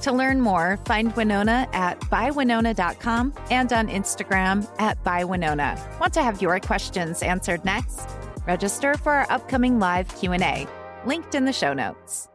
Speaker 1: To learn more, find Winona at bywinona.com and on Instagram at bywinona. Want to have your questions answered next? Register for our upcoming live Q&A, linked in the show notes.